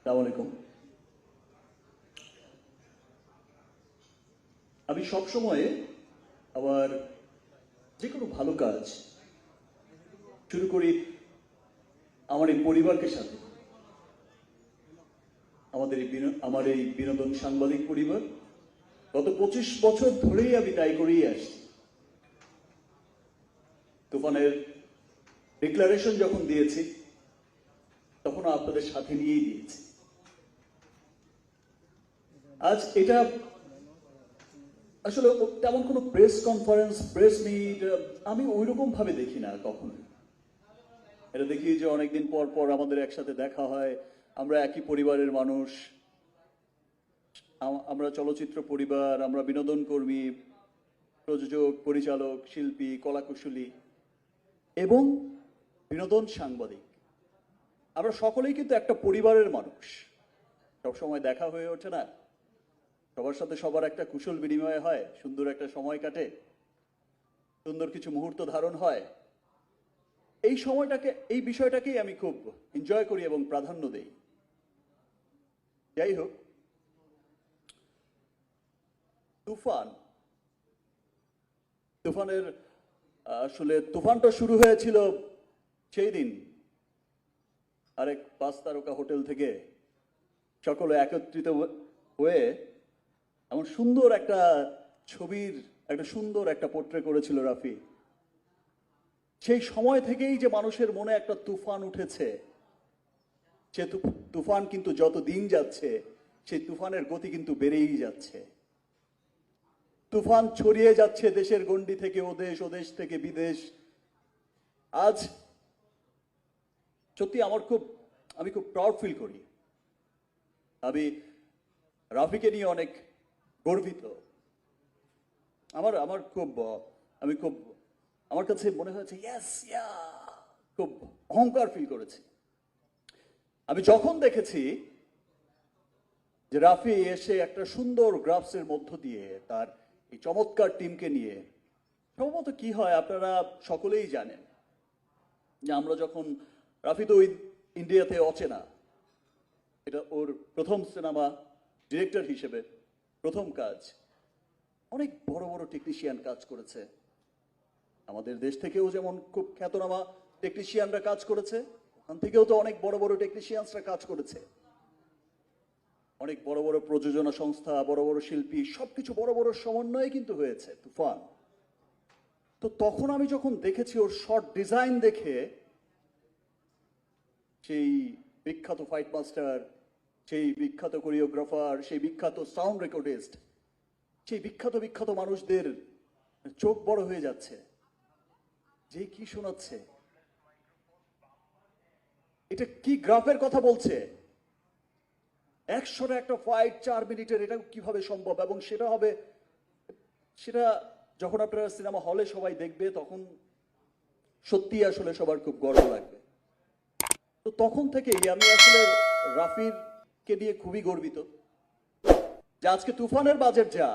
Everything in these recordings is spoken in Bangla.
আসসালামু আলাইকুম। আমি সবসময় আমার যে কোনো ভালো কাজ শুরু করি আমার এই পরিবারকে সাথে। আমার এই বিনোদন সাংবাদিক পরিবার গত 25 বছর ধরেই আমি তাই করেই আসছি। তুফানের ডিক্লারেশন যখন দিয়েছি তখন আপনাদের সাথে নিয়েই দিয়েছি। আজ এটা আসলে তেমন কোনো প্রেস কনফারেন্স, প্রেস মিট আমি ওইরকম ভাবে দেখি না কখনো। এটা দেখি যে অনেকদিন পর পর আমাদের একসাথে দেখা হয়, আমরা একই পরিবারের মানুষ, আমরা চলচ্চিত্র পরিবার, আমরা বিনোদন কর্মী, প্রযোজক, পরিচালক, শিল্পী, কলাকুশলী এবং বিনোদন সাংবাদিক। আমরা সকলেই কিন্তু একটা পরিবারের মানুষ। সবসময় দেখা হয়ে ওঠে না, সবার সাথে সবার একটা কুশল বিনিময় হয়, সুন্দর একটা সময় কাটে, সুন্দর কিছু মুহূর্ত ধারণ হয়। এই সময়টাকে, এই বিষয়টাকেই আমি খুব এনজয় করি এবং প্রাধান্য দেই। যাই হোক, তুফানের আসলে তুফানটা শুরু হয়েছিল সেই দিন আরেক 5 তারকা হোটেল থেকে সকলে একত্রিত হয়ে এমন সুন্দর একটা ছবির সুন্দর একটা পোর্ট্রে করেছিল রাফি। সেই সময় থেকেই যে মানুষের মনে একটা তুফান উঠেছে, সে তুফান কিন্তু যত দিন যাচ্ছে সেই তুফানের গতি কিন্তু বেড়েই যাচ্ছে। তুফান ছড়িয়ে যাচ্ছে দেশের গণ্ডি থেকে ওদেশ, ওদেশ থেকে বিদেশ। আজ সত্যি আমি খুব প্রাউড ফিল করি। আমি রাফিকে নিয়ে অনেক গর্বিত। আমার আমার খুব আমি খুব আমার কাছে মনে হয়েছে ইয়েস, খুব অহংকার ফিল করেছি আমি যখন দেখেছি যে রাফি এসে একটা সুন্দর গ্রাফসের মধ্য দিয়ে তার এই চমৎকার টিমকে নিয়ে। সম্ভবত কি হয় আপনারা সকলেই জানেন যে আমরা যখন, রাফি তো ইন্ডিয়াতে অচেনা, এটা ওর প্রথম সিনেমা, ডিরেক্টর হিসেবে প্রথম কাজ। অনেক বড় বড় টেকনিশিয়ান কাজ করেছে, আমাদের দেশ থেকেও যেমন খুব খ্যাতনামা টেকনিশিয়ানরা কাজ করেছে, ওখান থেকেও তো অনেক বড় বড় টেকনিশিয়ানসরা কাজ করেছে। অনেক বড় বড় প্রযোজনা সংস্থা, বড় বড় শিল্পী, সবকিছু বড় বড় সমন্বয়ে কিন্তু হয়েছে তুফান। তো তখন আমি যখন দেখেছি ওর শর্ট ডিজাইন দেখে, সেই বিখ্যাত ফাইট মাস্টার, সেই বিখ্যাত কোরিওগ্রাফার, সেই বিখ্যাত সাউন্ড রেকর্ডিস্ট, সেই বিখ্যাত বিখ্যাত মানুষদের চোখ বড় হয়ে যাচ্ছে যে কি শোনাচ্ছে, এটা কি গ্রাফের কথা বলছে। 100টা একটা ফাইট 4 মিনিটের, এটা কিভাবে সম্ভব? এবং সেটা যখন আপনারা সিনেমা হলে সবাই দেখবে তখন সত্যি আসলে সবার খুব গর্ব লাগবে। তো তখন থেকেই আমি আসলে রাফির কে নিয়ে খুবই গর্বিত যে আজকে তুফানের বাজেট যা,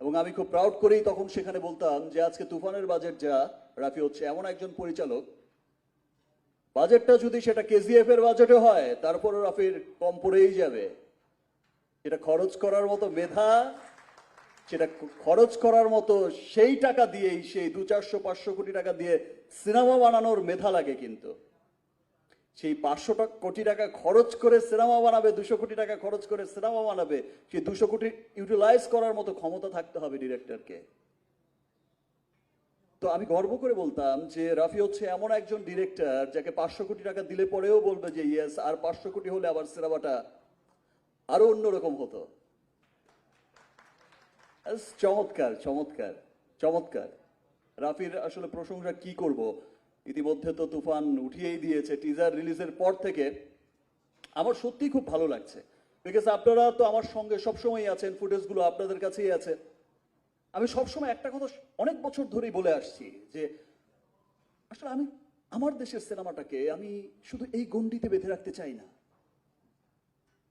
এবং আমি খুব প্রাউড করেই তখন সেখানে বলতাম যে আজকে তুফানের বাজেট যা, রাফি হচ্ছে এমন একজন পরিচালক, বাজেটটা যদি সেটা কেজিএফ এর বাজেটে হয় তারপরে রাফির কম পড়েই যাবে। সেটা খরচ করার মতো মেধা, সেটা খরচ করার মতো সেই টাকা দিয়েই, সেই 200-400 কোটি টাকা দিয়ে সিনেমা বানানোর মেধা লাগে। কিন্তু সেই 500 কোটি টাকা খরচ করে সিনেমা বানাবে, 200 কোটি টাকা খরচ করে সিনেমা বানাবে, সেই 200 কোটি ইউটিলাইজ করার মতো ক্ষমতা থাকতে হবে ডিরেক্টরকে। তো আমি গর্ব করে বলতাম যে রাফি হচ্ছে এমন একজন ডিরেক্টর যাকে 500 কোটি টাকা দিলে পরেও বলবে যে ইয়েস, আর 500 কোটি হলে আবার সিনেমাটা আরো অন্যরকম হতো। চমৎকার চমৎকার চমৎকার। রাফির আসলে প্রশংসা কি করব, ইতিমধ্যে তো তুফান উঠিয়েই দিয়েছে টিজার রিলিজের পর থেকে। আমার সত্যি খুব ভালো লাগছে, বিকজ আপনারা তো আমার সঙ্গে সবসময় আছেন, ফুটেজগুলো আপনাদের কাছেই আছে। আমি সবসময় একটা কথা অনেক বছর ধরেই বলে আসছি যে আসলে আমি আমার দেশের সিনেমাটাকে আমি শুধু এই গণ্ডিতে বেঁধে রাখতে চাই না।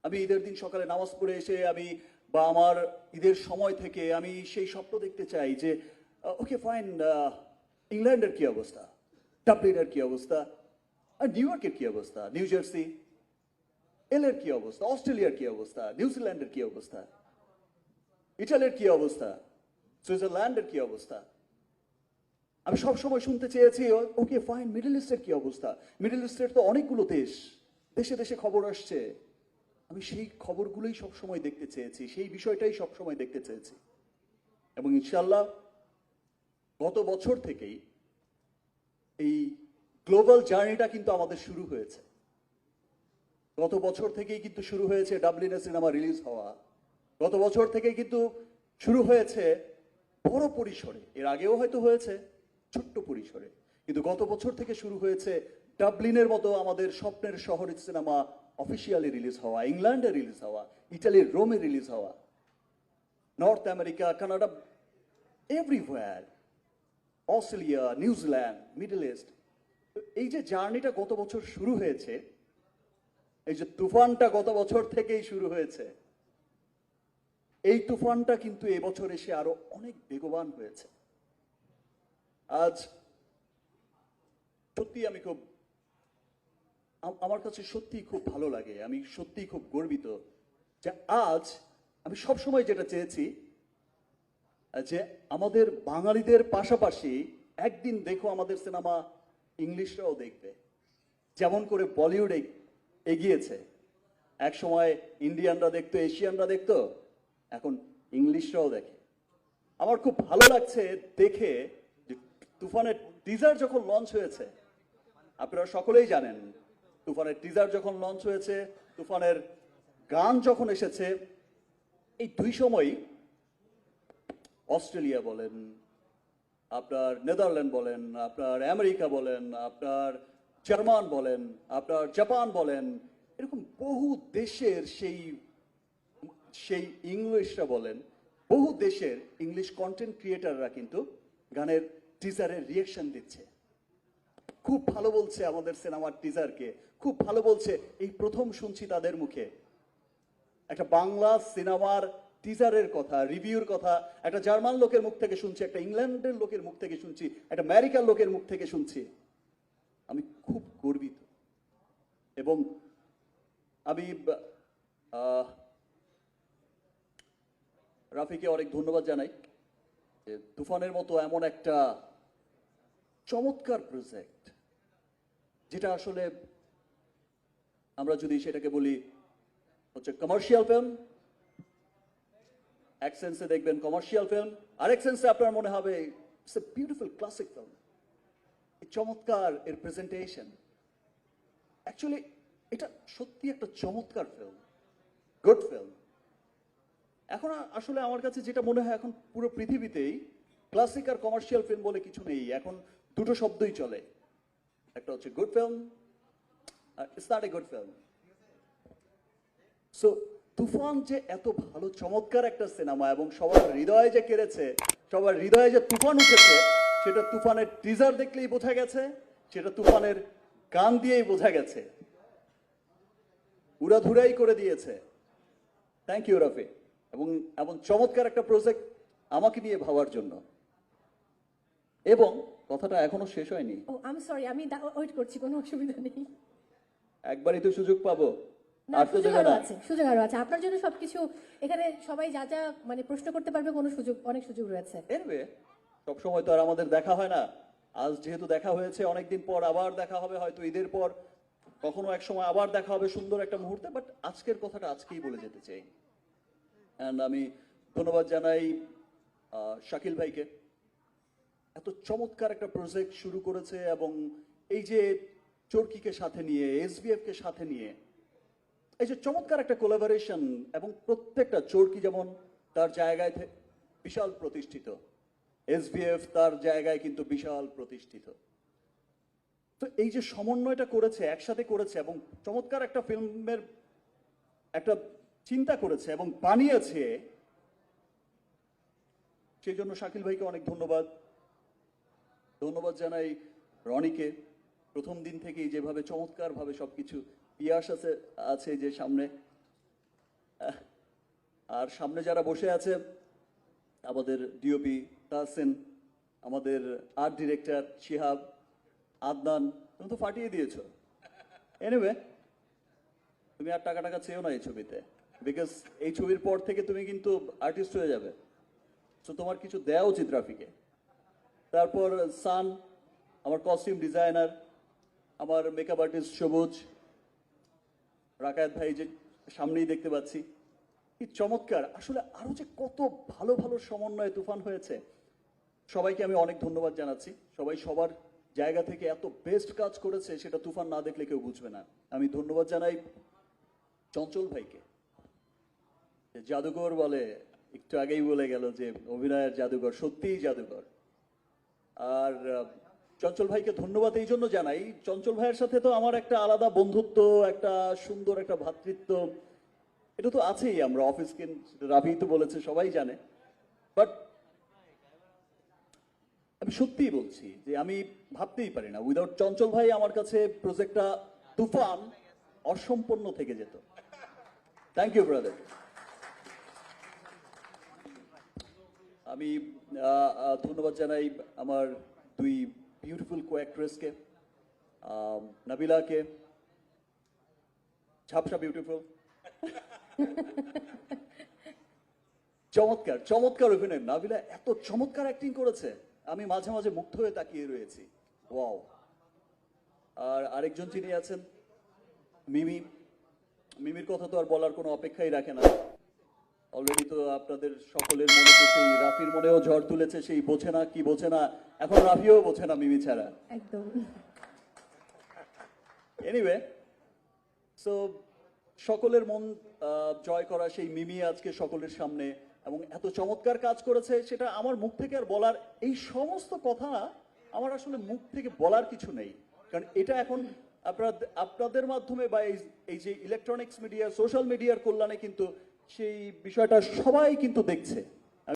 আমি ঈদের দিন সকালে নামাজ পড়ে এসে বা আমার ঈদের সময় থেকে আমি সেই স্বপ্ন দেখতে চাই যে ওকে ফাইন, ইংল্যান্ডের কি অবস্থা, ডাবলিনের কি অবস্থা, আর নিউ ইয়র্কের কি অবস্থা, নিউ জার্সি, এলের কি অবস্থা, অস্ট্রেলিয়ার কি অবস্থা, নিউজিল্যান্ডের কি অবস্থা, ইটালির কি অবস্থা, সুইজারল্যান্ডের কি অবস্থা। আমি সবসময় শুনতে চেয়েছি ওকে ফাইন, মিডল ইস্টের কি অবস্থা। মিডল ইস্টের তো অনেকগুলো দেশ, দেশে দেশে খবর আসছে। আমি সেই খবরগুলোই সবসময় দেখতে চেয়েছি, সেই বিষয়টাই সবসময় দেখতে চেয়েছি। এবং ইনশাল্লাহ গত বছর থেকেই এই গ্লোবাল জার্নিটা কিন্তু আমাদের শুরু হয়েছে। গত বছর থেকেই কিন্তু শুরু হয়েছে ডাবলিনে সিনেমা রিলিজ হওয়া। গত বছর থেকেই কিন্তু শুরু হয়েছে বড় পরিসরে, এর আগেও হয়তো হয়েছে ছোট্ট পরিসরে, কিন্তু গত বছর থেকে শুরু হয়েছে ডাবলিনের মতো আমাদের স্বপ্নের শহরের সিনেমা অফিসিয়ালি রিলিজ হওয়া, ইংল্যান্ডে রিলিজ হওয়া, ইটালির রোমে রিলিজ হওয়া, north America, Canada, everywhere, Australia, New Zealand, middle east. এই যে জার্নিটা গত বছর শুরু হয়েছে, এই যে তুফানটা গত বছর থেকেই শুরু হয়েছে, এই তুফানটা কিন্তু এবছর এসে আরো অনেক বেগবান হয়েছে। আজ সত্যি আমি খুব, আমার কাছে সত্যি খুব ভালো লাগে, আমি সত্যি খুব গর্বিত যে আজ আমি সবসময় যেটা চেয়েছি যে আমাদের বাঙালিদের পাশাপাশি একদিন দেখো আমাদের সিনেমা ইংলিশরাও দেখবে, যেমন করে বলিউড এগিয়েছে। এক সময় ইন্ডিয়ানরা দেখতো, এশিয়ানরা দেখতো, এখন ইংলিশরাও দেখে। আমার খুব ভালো লাগছে দেখে যে তুফানের টিজার যখন লঞ্চ হয়েছে, আপনারা সকলেই জানেন তুফানের টিজার যখন লঞ্চ হয়েছে, তুফানের গান যখন এসেছে, এই দুই সময়ই অস্ট্রেলিয়া বলেন, আপনার নেদারল্যান্ড বলেন, আপনার আমেরিকা বলেন, আপনার জার্মান বলেন, আপনার জাপান বলেন, এরকম বহু দেশের সেই সেই ইংলিশরা বলেন, বহু দেশের ইংলিশ কন্টেন্ট ক্রিয়েটাররা কিন্তু গানের টিজারের রিয়েকশন দিচ্ছে। খুব ভালো বলছে আমাদের সিনেমার টিজারকে, খুব ভালো বলছে। এই প্রথম শুনছি তাদের মুখে একটা বাংলা সিনেমার টিজারের কথা, রিভিউর কথা একটা জার্মান লোকের মুখ থেকে শুনছি, একটা ইংল্যান্ডের লোকের মুখ থেকে শুনছি, একটা আমেরিকার লোকের মুখ থেকে শুনছি। আমি খুব গর্বিত এবং আমি রাফিকে অনেক ধন্যবাদ জানাই যে তুফানের মতো এমন একটা চমৎকার প্রজেক্ট, যেটা আসলে আমরা যদি সেটাকে বলি হচ্ছে কমার্শিয়াল ফিল্ম, এক সেন্সে দেখবেন কমার্শিয়াল ফিল্ম, আরেক সেন্সে আপনার মনে হবে it's a beautiful classic film. চমৎকার এর প্রেজেন্টেশন, অ্যাকচুয়ালি এটা সত্যি একটা চমৎকার ফিল্ম, গুড ফিল্ম। এখন আসলে আমার কাছে যেটা মনে হয়, এখন পুরো পৃথিবীতেই ক্লাসিক আর কমার্শিয়াল ফিল্ম বলে কিছু নেই, এখন দুটো শব্দই চলে, একটা হচ্ছে গুড ফিল্ম আর it's not a good film. So Toofan যে এত ভালো চমৎকার একটা সিনেমা এবং সবার হৃদয়ে যে কেড়েছে, সবার হৃদয়ে যে তুফান উঠেছে, সেটা তুফানের টিজার দেখলেই বোঝা গেছে, সেটা তুফানের গান দিয়েই বোঝা গেছে, উড়াধুরাই করে দিয়েছে। থ্যাংক ইউ রাফি, এবং এমন চমৎকার একটা প্রজেক্ট আমাকে নিয়ে ভাবার জন্য। এবং কথাটা এখনো শেষ হয়নি। ও আমি সরি, আমি ওয়েট করছি, কোনো অসুবিধা নেই। একবারই তো সুযোগ পাবো, না, আর তো সুযোগ দেবে আরো না। আছে, সুযোগ আরো আছে আপনার জন্য। সবকিছু এখানে সবাই যা যা মানে প্রশ্ন করতে পারবে, কোনো সুযোগ, অনেক সুযোগ রয়েছে। এনবে সবসময় তো আর আমাদের দেখা হয় না। আজ যেহেতু দেখা হয়েছে, অনেকদিন পর আবার দেখা হবে, হয়তো ঈদের পর কখনো এক সময় আবার দেখা হবে সুন্দর একটা মুহূর্তে। বাট আজকের কথাটা আজকেই বলে যেতে চাই। অ্যান্ড আমি ধন্যবাদ জানাই শাকিল ভাইকে, এত চমৎকার একটা প্রজেক্ট শুরু করেছে এবং এই যে চরকিকে সাথে নিয়ে, এসবিএফ কে সাথে নিয়ে এই যে চমৎকার একটা কোলাবোরেশন, এবং প্রত্যেকটা চরকি যেমন তার জায়গায় বিশাল প্রতিষ্ঠিত, এসবিএফ তার জায়গায় কিন্তু বিশাল প্রতিষ্ঠিত। তো এই যে সমন্বয়টা করেছে, একসাথে করেছে এবং চমৎকার একটা ফিল্মের একটা চিন্তা করেছে এবং বানিয়েছে, সেই জন্য শাকিল ভাইকে অনেক ধন্যবাদ। ধন্যবাদ জানাই রনিকে, প্রথম দিন থেকেই যেভাবে চমৎকার ভাবে সবকিছু। পিয়াস আছে আছে যে সামনে, আর সামনে যারা বসে আছে, আমাদের ডিওপি তাহসিন, আমাদের আর্ট ডিরেক্টর শিহাব, আদনান, তুমি তো ফাটিয়ে দিয়েছো। এনিওয়ে, তুমি আর টাকা টাকা চেয়েও না এই ছবিতে, বিকজ এই ছবির পর থেকে তুমি কিন্তু আর্টিস্ট হয়ে যাবে। তো তোমার কিছু দেওয়া উচিত রাফিকে। তারপর সান, আমার কস্টিউম ডিজাইনার, আমার মেকআপ আর্টিস্ট সবুজ, রাকায়েত ভাই যে সামনেই দেখতে পাচ্ছি, কি চমৎকার। আসলে আরো যে কত ভালো ভালো সমন্বয়ে তুফান হয়েছে। সবাইকে আমি অনেক ধন্যবাদ জানাচ্ছি। সবাই সবার জায়গা থেকে এত বেস্ট কাজ করেছে, সেটা তুফান না দেখলে কেউ বুঝবে না। আমি ধন্যবাদ জানাই চঞ্চল ভাইকে, যে জাদুকর বলে, একটু আগেই বলে গেল যে অভিনয়ের জাদুকর, সত্যিই জাদুকর। আর চঞ্চল ভাইকে ধন্যবাদ এই জন্য জানাই, চঞ্চল ভাইয়ের সাথে তো আমার একটা আলাদা বন্ধুত্ব, একটা সুন্দর একটা ভ্রাতৃত্ব, এটা তো আছেই। আমরা অফিস রাফি তো বলেছে, সবাই জানে। বাট আমি সত্যিই বলছি যে আমি ভাবতেই পারি না, উইদাউট চঞ্চল ভাই আমার কাছে প্রজেক্টটা তুফান অসম্পূর্ণ থেকে যেত। Thank you brother. আমি ধন্যবাদ জানাই আমার দুই বিউটিফুল কো অ্যাক্ট্রেসকে, নাবিলাকে, ঝাপসা বিউটিফুল, চমৎকার চমৎকার অভিনয়। নাবিলা এত চমৎকার অ্যাক্টিং করেছে, আমি মাঝে মাঝে মুগ্ধ হয়ে তাকিয়ে রয়েছি। ওয়াও। আর আরেকজন যিনি আছেন মিমি, মিমির কথা তো আর বলার কোনো অপেক্ষাই রাখে না। অলরেডি তো আপনাদের সকলের মনে তো সেই রাফির মনেও ঝড় তুলেছে, সেই বোঝে না কি বোঝে না, এখন রাফিও বোঝে না মিমি ছাড়া। একদম। এনিওয়ে, সো সকলের মন জয় করা সেই মিমি আজকে সকলের সামনে এবং এত চমৎকার কাজ করেছে, সেটা আমার মুখ থেকে আর বলার, এই সমস্ত কথা আমার আসলে মুখ থেকে বলার কিছু নেই। কারণ এটা এখন আপনাদের মাধ্যমে বা এই যে ইলেকট্রনিক্স মিডিয়া, সোশ্যাল মিডিয়ার কল্যাণে কিন্তু সেই বিষয়টা সবাই কিন্তু দেখছে।